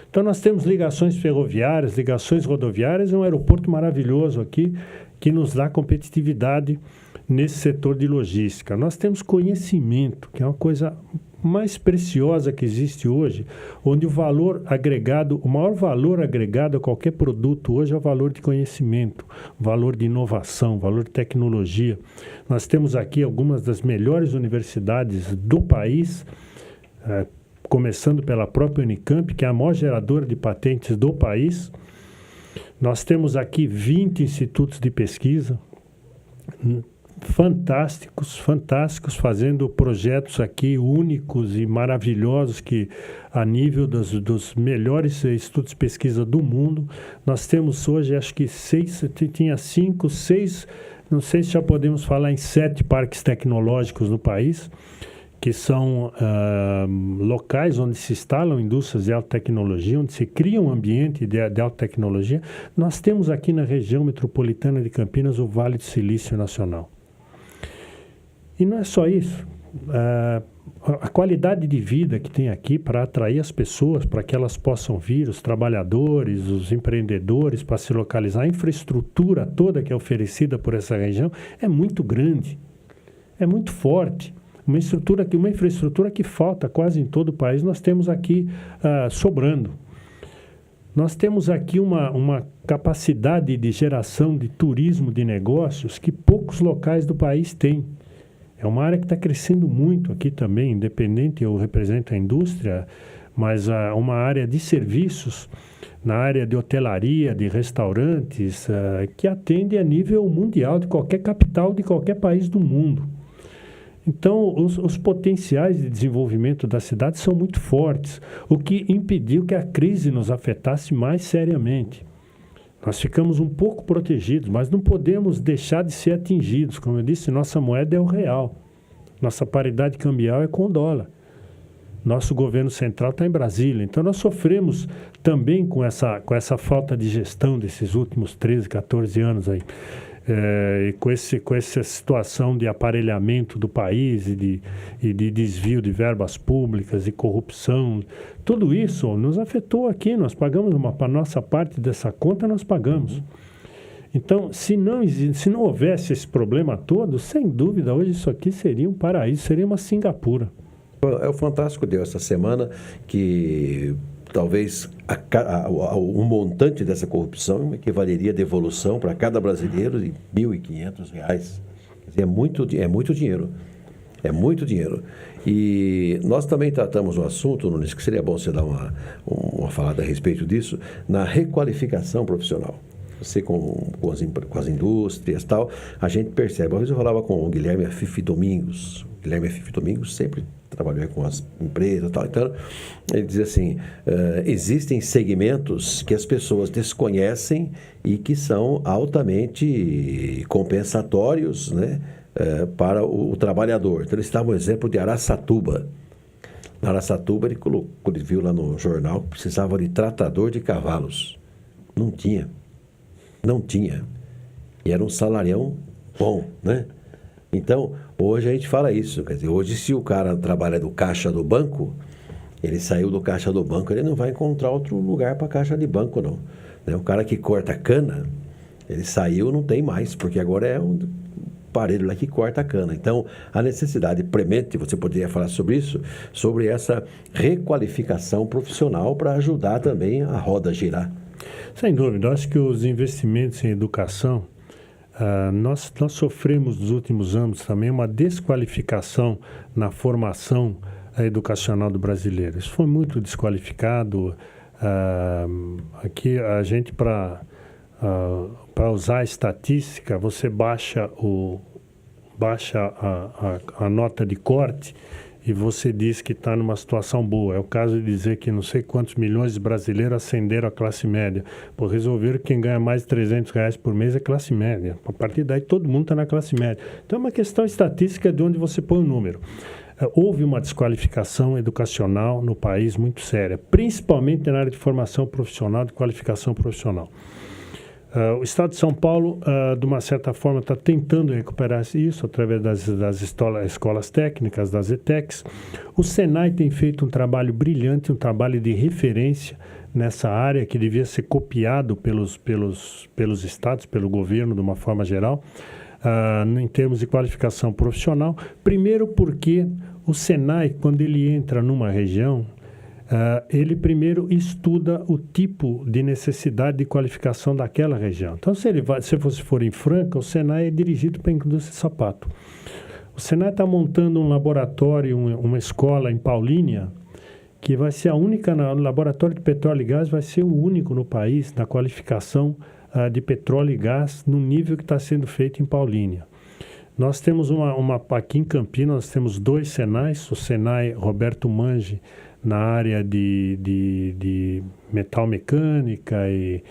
Então, nós temos ligações ferroviárias, ligações rodoviárias, é um aeroporto maravilhoso aqui, que nos dá competitividade nesse setor de logística. Nós temos conhecimento, que é uma coisa mais preciosa que existe hoje, onde o maior valor agregado a qualquer produto hoje é o valor de conhecimento, valor de inovação, valor de tecnologia. Nós temos aqui algumas das melhores universidades do país, começando pela própria Unicamp, que é a maior geradora de patentes do país. Nós temos aqui 20 institutos de pesquisa, fantásticos, fazendo projetos aqui únicos e maravilhosos que a nível dos melhores institutos de pesquisa do mundo. Nós temos hoje, acho que 5, 6, não sei se já podemos falar em 7 parques tecnológicos no país, que são locais onde se instalam indústrias de alta tecnologia, onde se cria um ambiente de alta tecnologia. Nós temos aqui na região metropolitana de Campinas o Vale do Silício Nacional. E não é só isso. A qualidade de vida que tem aqui para atrair as pessoas, para que elas possam vir, os trabalhadores, os empreendedores, para se localizar, a infraestrutura toda que é oferecida por essa região é muito grande, é muito forte. Uma infraestrutura que falta quase em todo o país, nós temos aqui sobrando. Nós temos aqui uma capacidade de geração de turismo de negócios que poucos locais do país têm. É uma área que está crescendo muito aqui também, independente, eu represento a indústria, mas uma área de serviços, na área de hotelaria, de restaurantes, que atende a nível mundial, de qualquer capital, de qualquer país do mundo. Então, os potenciais de desenvolvimento da cidade são muito fortes, o que impediu que a crise nos afetasse mais seriamente. Nós ficamos um pouco protegidos, mas não podemos deixar de ser atingidos. Como eu disse, nossa moeda é o real. Nossa paridade cambial é com o dólar. Nosso governo central está em Brasília. Então, nós sofremos também com essa falta de gestão desses últimos 13, 14 anos aí. E com essa situação de aparelhamento do país e de desvio de verbas públicas e corrupção, tudo isso nos afetou aqui. Nós pagamos a nossa parte dessa conta, nós pagamos. Então, se não houvesse esse problema todo, sem dúvida, hoje isso aqui seria um paraíso, seria uma Singapura. É o Fantástico deu essa semana que talvez o montante dessa corrupção equivaleria a devolução para cada brasileiro de R$ 1.500. Quer dizer, é muito dinheiro. É muito dinheiro. E nós também tratamos um assunto, Nunes, que seria bom você dar uma falada a respeito disso, na requalificação profissional. Você com as indústrias e tal, a gente percebe. Uma vez eu falava com o Guilherme Afife Domingos. O Guilherme Afife Domingos sempre trabalhou com as empresas e tal. Então, ele diz assim, existem segmentos que as pessoas desconhecem e que são altamente compensatórios, né, para o trabalhador. Então, ele estava um exemplo de Araçatuba. Na Araçatuba, ele viu lá no jornal que precisava de tratador de cavalos. Não tinha. E era um salarião bom, né? Então, hoje a gente fala isso. Quer dizer, hoje se o cara trabalha do caixa do banco, ele saiu do caixa do banco, ele não vai encontrar outro lugar para caixa de banco, não. Né? O cara que corta cana, ele saiu, não tem mais, porque agora é um aparelho lá que corta a cana. Então, a necessidade premente, você poderia falar sobre isso, sobre essa requalificação profissional para ajudar também a roda a girar. Sem dúvida, eu acho que os investimentos em educação, nós sofremos nos últimos anos também uma desqualificação na formação educacional do brasileiro. Isso foi muito desqualificado. Aqui a gente, para usar a estatística, você baixa a nota de corte e você diz que está numa situação boa. É o caso de dizer que não sei quantos milhões de brasileiros ascenderam à classe média. Por resolver que quem ganha mais de R$300 por mês é classe média. A partir daí todo mundo está na classe média. Então é uma questão estatística de onde você põe o número. Houve uma desqualificação educacional no país muito séria, principalmente na área de formação profissional, de qualificação profissional. O Estado de São Paulo, de uma certa forma, está tentando recuperar isso através das escolas técnicas, das ETECs. O Senai tem feito um trabalho brilhante, um trabalho de referência nessa área que devia ser copiado pelos estados, pelo governo, de uma forma geral, em termos de qualificação profissional. Primeiro porque o Senai, quando ele entra numa região, ele primeiro estuda o tipo de necessidade de qualificação daquela região. Então, se você for em Franca, o Senai é dirigido para a indústria de sapato. O Senai está montando um laboratório, uma escola em Paulínia, que vai ser a única, o laboratório de petróleo e gás vai ser o único no país na qualificação de petróleo e gás no nível que está sendo feito em Paulínia. Nós temos aqui em Campinas, nós temos 2 Senais, o Senai Roberto Mange, na área de metal mecânica e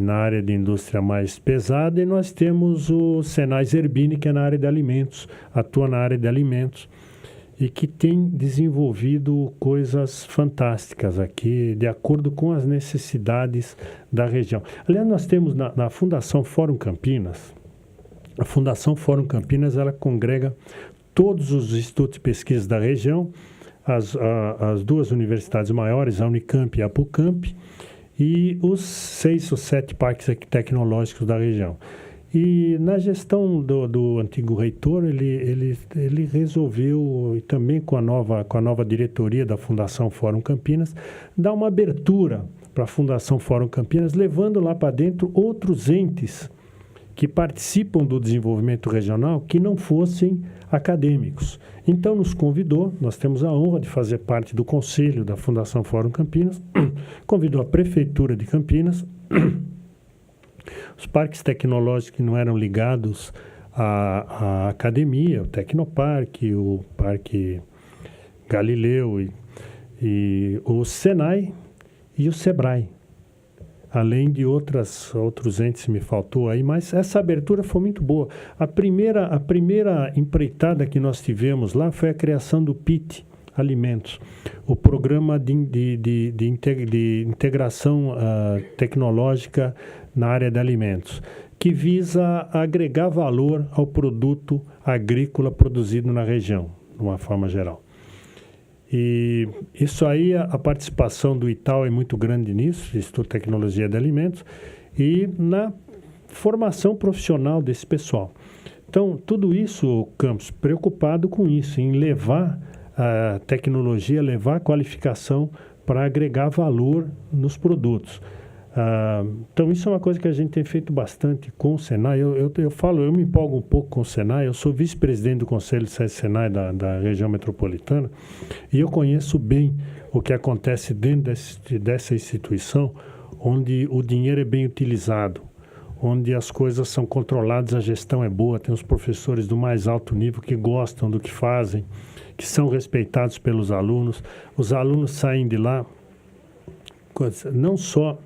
na área de indústria mais pesada, e nós temos o Senai Zerbini, que é na área de alimentos, atua na área de alimentos. e que tem desenvolvido coisas fantásticas aqui, de acordo com as necessidades da região. Aliás, nós temos na Fundação Fórum Campinas, a Fundação Fórum Campinas, ela congrega todos os institutos de pesquisa da região, as duas universidades maiores, a Unicamp e a Apucamp, e os 6 ou 7 parques tecnológicos da região. E na gestão do antigo reitor, ele resolveu, e também com a nova diretoria da Fundação Fórum Campinas, dar uma abertura para a Fundação Fórum Campinas, levando lá para dentro outros entes que participam do desenvolvimento regional que não fossem acadêmicos. Então nos convidou, nós temos a honra de fazer parte do conselho da Fundação Fórum Campinas, convidou a Prefeitura de Campinas, os parques tecnológicos que não eram ligados à academia, o Tecnoparque, o Parque Galileu e o Senai e o Sebrae. Além de outros entes, me faltou aí, mas essa abertura foi muito boa. A primeira empreitada que nós tivemos lá foi a criação do PIT Alimentos, o Programa de Integração Tecnológica na área de alimentos, que visa agregar valor ao produto agrícola produzido na região, de uma forma geral. E isso aí, a participação do Itaú é muito grande nisso, Instituto de Tecnologia de Alimentos, e na formação profissional desse pessoal. Então, tudo isso, Campos, preocupado com isso, em levar a tecnologia, levar a qualificação para agregar valor nos produtos. Então, isso é uma coisa que a gente tem feito bastante com o Senai. Eu me empolgo um pouco com o Senai. Eu sou vice-presidente do Conselho SESI-Senai da região metropolitana e eu conheço bem o que acontece dentro dessa instituição, onde o dinheiro é bem utilizado, onde as coisas são controladas, a gestão é boa, tem os professores do mais alto nível que gostam do que fazem, que são respeitados pelos alunos. Os alunos saem de lá não só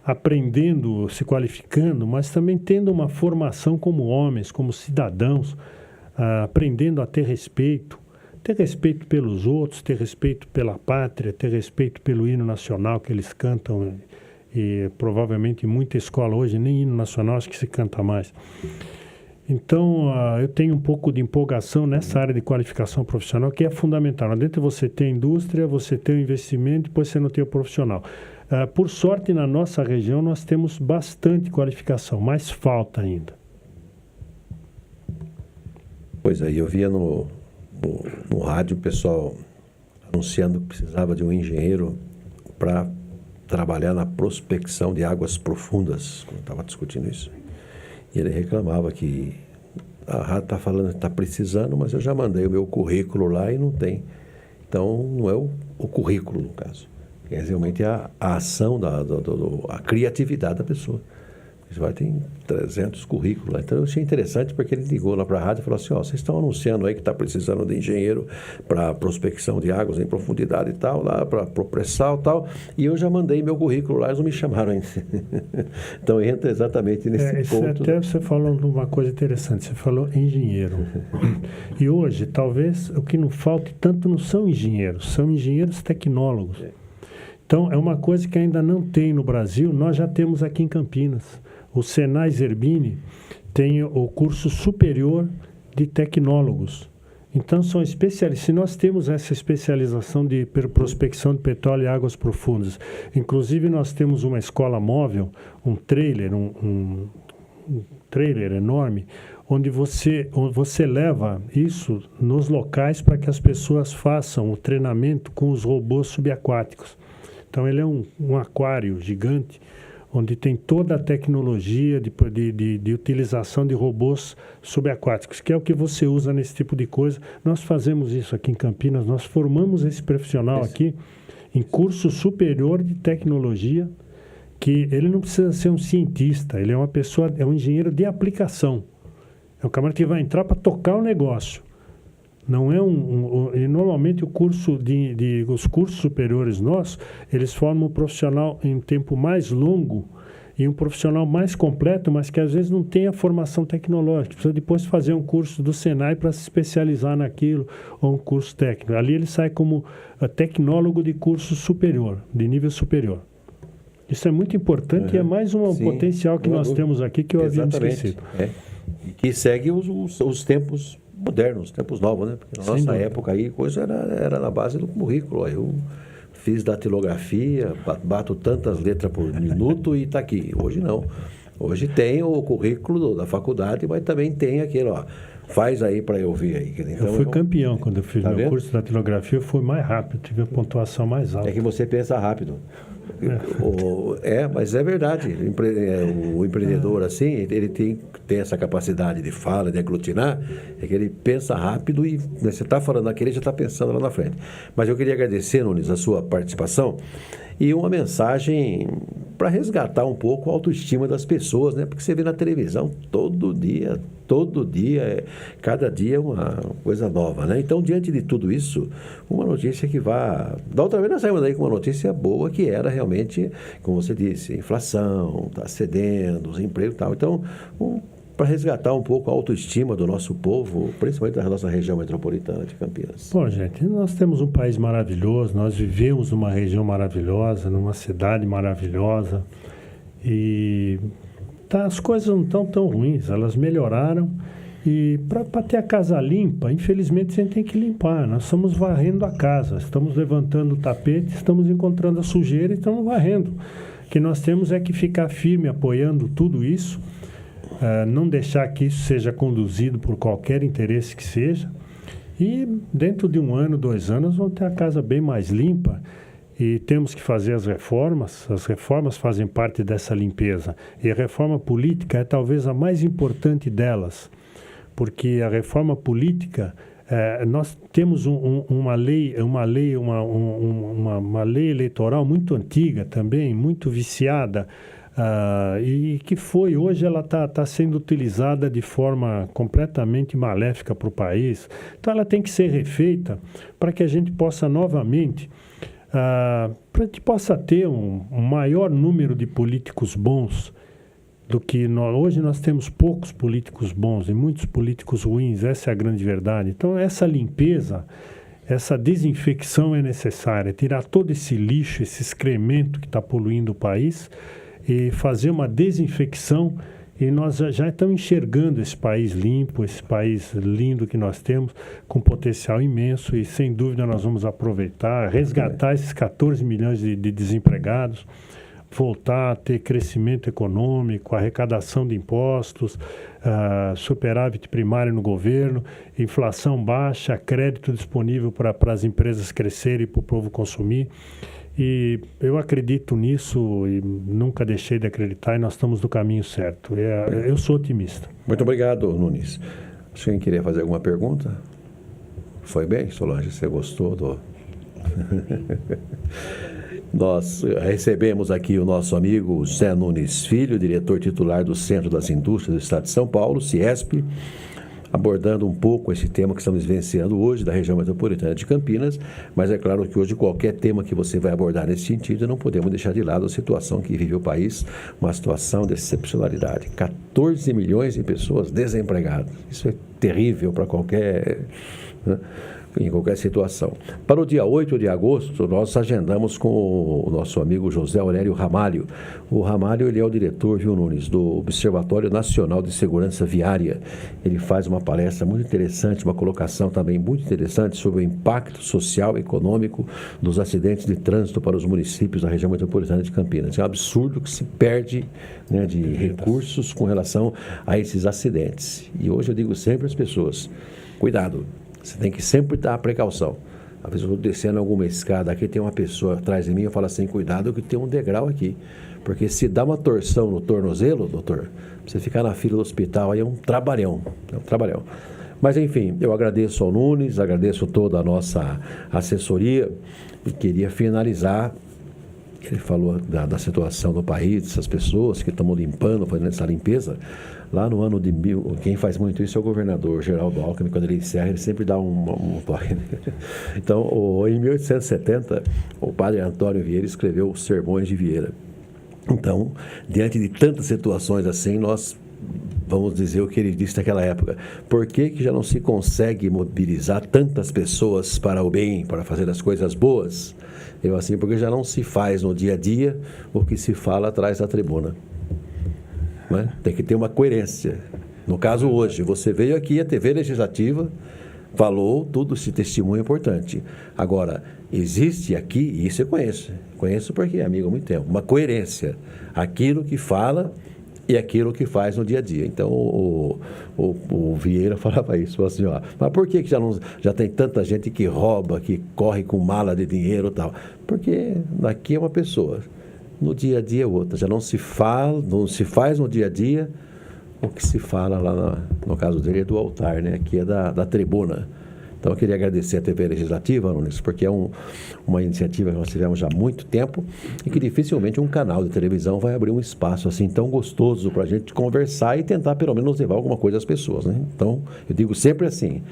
aprendendo, se qualificando, mas também tendo uma formação como homens, como cidadãos, aprendendo a ter respeito pelos outros, ter respeito pela pátria, ter respeito pelo hino nacional que eles cantam, e provavelmente em muita escola hoje nem hino nacional acho que se canta mais. Então, eu tenho um pouco de empolgação nessa área de qualificação profissional, que é fundamental. Lá dentro você tem a indústria, você tem o investimento, depois você não tem o profissional. Por sorte, na nossa região, nós temos bastante qualificação, mas falta ainda. Pois é, eu via no rádio o pessoal anunciando que precisava de um engenheiro para trabalhar na prospecção de águas profundas, quando estava discutindo isso. E ele reclamava que a rádio está falando que está precisando, mas eu já mandei o meu currículo lá e não tem. Então, não é o currículo, no caso. É realmente a ação, a criatividade da pessoa. Você vai ter 300 currículos lá. Então, eu achei interessante porque ele ligou lá para a rádio e falou assim, vocês estão anunciando aí que está precisando de engenheiro para prospecção de águas em profundidade e tal, lá para o pré-sal e tal, e eu já mandei meu currículo lá, eles não me chamaram ainda. Então, entra exatamente nesse ponto. Até você falou de uma coisa interessante, você falou engenheiro. E hoje, talvez, o que não falte tanto não são engenheiros tecnólogos. Então, é uma coisa que ainda não tem no Brasil, nós já temos aqui em Campinas. O Senai Zerbini tem o curso superior de tecnólogos. Então, são especialistas. Se nós temos essa especialização de prospecção de petróleo e águas profundas, inclusive nós temos uma escola móvel, um trailer, um trailer enorme, onde você leva isso nos locais para que as pessoas façam o treinamento com os robôs subaquáticos. Então, ele é um aquário gigante, onde tem toda a tecnologia de utilização de robôs subaquáticos, que é o que você usa nesse tipo de coisa. Nós fazemos isso aqui em Campinas, nós formamos esse profissional aqui em curso superior de tecnologia, que ele não precisa ser um cientista, ele é uma pessoa, é um engenheiro de aplicação. É um camarada que vai entrar para tocar o negócio. Não é e normalmente os cursos superiores nossos, eles formam um profissional em tempo mais longo e um profissional mais completo, mas que às vezes não tem a formação tecnológica, precisa depois fazer um curso do Senai para se especializar naquilo, ou um curso técnico. Ali ele sai como tecnólogo de curso superior, de nível superior. Isso é muito importante e é mais um potencial que nós temos aqui que eu havia me esquecido. E que segue os tempos modernos, os tempos novos, né? Porque na nossa época aí, coisa era na base do currículo. Eu fiz datilografia, bato tantas letras por minuto e está aqui. Hoje não. Hoje tem o currículo da faculdade, mas também tem aquele, faz aí para eu ver aí. Então, eu fui campeão quando eu fiz meu curso de datilografia, eu fui mais rápido, tive a pontuação mais alta. É que você pensa rápido. Mas é verdade. O empreendedor, assim, ele tem essa capacidade de fala, de aglutinar, é que ele pensa rápido e você está falando aquele, já está pensando lá na frente. Mas eu queria agradecer, Nunes, a sua participação e uma mensagem para resgatar um pouco a autoestima das pessoas, né? Porque você vê na televisão todo dia, cada dia uma coisa nova, né? Então, diante de tudo isso, uma notícia que vá... Da outra vez nós saímos daí com uma notícia boa, que era realmente, como você disse, a inflação, está cedendo, os empregos e tal. Então, para resgatar um pouco a autoestima do nosso povo, principalmente da nossa região metropolitana de Campinas. Bom, gente, nós temos um país maravilhoso, nós vivemos numa região maravilhosa, numa cidade maravilhosa, e as coisas não estão tão ruins, elas melhoraram, e para ter a casa limpa, infelizmente a gente tem que limpar, nós estamos varrendo a casa, estamos levantando o tapete, estamos encontrando a sujeira e estamos varrendo. O que nós temos é que ficar firme apoiando tudo isso, não deixar que isso seja conduzido por qualquer interesse que seja, e dentro de 1 ano, 2 anos, vamos ter a casa bem mais limpa, e temos que fazer as reformas fazem parte dessa limpeza, e a reforma política é talvez a mais importante delas, porque a reforma política, nós temos uma lei eleitoral muito antiga também, muito viciada, e que hoje ela está sendo utilizada de forma completamente maléfica para o país. Então ela tem que ser refeita para que a gente possa novamente, para que a gente possa ter um maior número de políticos bons do que hoje nós temos poucos políticos bons e muitos políticos ruins, essa é a grande verdade. Então essa limpeza, essa desinfecção é necessária, tirar todo esse lixo, esse excremento que está poluindo o país, e fazer uma desinfecção, e nós já estamos enxergando esse país limpo, esse país lindo que nós temos, com potencial imenso, e sem dúvida nós vamos aproveitar, resgatar esses 14 milhões de desempregados, voltar a ter crescimento econômico, arrecadação de impostos, superávit primário no governo, inflação baixa, crédito disponível para as empresas crescerem e para o povo consumir. E eu acredito nisso e nunca deixei de acreditar, e nós estamos no caminho certo. Eu sou otimista. Muito obrigado, Nunes. Alguém queria fazer alguma pergunta? Foi bem, Solange? Você gostou do... Nós recebemos aqui o nosso amigo Zé Nunes Filho, diretor titular do Centro das Indústrias do Estado de São Paulo, CIESP, abordando um pouco esse tema que estamos vivenciando hoje da região metropolitana de Campinas, mas é claro que hoje qualquer tema que você vai abordar nesse sentido, não podemos deixar de lado a situação que vive o país, uma situação de excepcionalidade. 14 milhões de pessoas desempregadas. Isso é terrível para qualquer... em qualquer situação. Para o dia 8 de agosto, nós agendamos com o nosso amigo José Aurélio Ramalho. O Ramalho, ele é o diretor, viu, Nunes, do Observatório Nacional de Segurança Viária. Ele faz uma palestra muito interessante, uma colocação também muito interessante sobre o impacto social e econômico dos acidentes de trânsito para os municípios da região metropolitana de Campinas. É um absurdo que se perde, né, de recursos com relação a esses acidentes. E hoje eu digo sempre às pessoas, cuidado. Você tem que sempre dar precaução. Às vezes eu estou descendo alguma escada aqui, tem uma pessoa atrás de mim, eu falo assim, cuidado que tem um degrau aqui. Porque se dá uma torção no tornozelo, doutor, você ficar na fila do hospital, aí é um trabalhão. Mas enfim, eu agradeço ao Nunes, agradeço toda a nossa assessoria e queria finalizar. Ele falou da situação do país, dessas pessoas que estão limpando, fazendo essa limpeza. Lá no ano de quem faz muito isso é o governador Geraldo Alckmin. Quando ele encerra, ele sempre dá um toque. Então, em 1870, o padre Antônio Vieira escreveu os Sermões de Vieira. Então, diante de tantas situações assim, nós vamos dizer o que ele disse naquela época. Por que já não se consegue mobilizar tantas pessoas para o bem, para fazer as coisas boas? Eu assim, porque já não se faz no dia a dia o que se fala atrás da tribuna. Né? Tem que ter uma coerência. No caso hoje, você veio aqui, a TV Legislativa falou tudo, esse testemunho é importante. Agora, existe aqui, e isso eu conheço porque é amigo há muito tempo, uma coerência. Aquilo que fala e aquilo que faz no dia a dia. Então, o Vieira falava isso, falou assim, ó, mas por que já tem tanta gente que rouba, que corre com mala de dinheiro e tal? Porque aqui é uma pessoa, no dia a dia é outra. Já não se faz no dia a dia o que se fala lá, no caso dele, é do altar, né? Aqui é da tribuna. Então, eu queria agradecer a TV Legislativa, Nunes, porque é uma iniciativa que nós tivemos já há muito tempo e que dificilmente um canal de televisão vai abrir um espaço assim tão gostoso para a gente conversar e tentar, pelo menos, levar alguma coisa às pessoas, né? Então, eu digo sempre assim,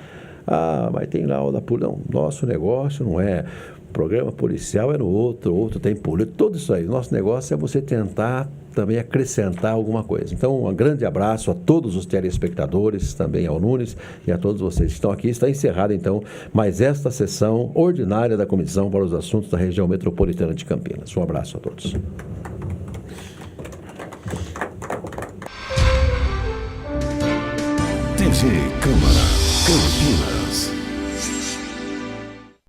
mas tem lá o da polícia. Não, nosso negócio não é... programa policial é no outro tem polícia, tudo isso aí. Nosso negócio é você tentar também acrescentar alguma coisa. Então, um grande abraço a todos os telespectadores, também ao Nunes e a todos vocês que estão aqui. Está encerrada, então, mais esta sessão ordinária da Comissão para os Assuntos da Região Metropolitana de Campinas. Um abraço a todos. TV Câmara Campinas.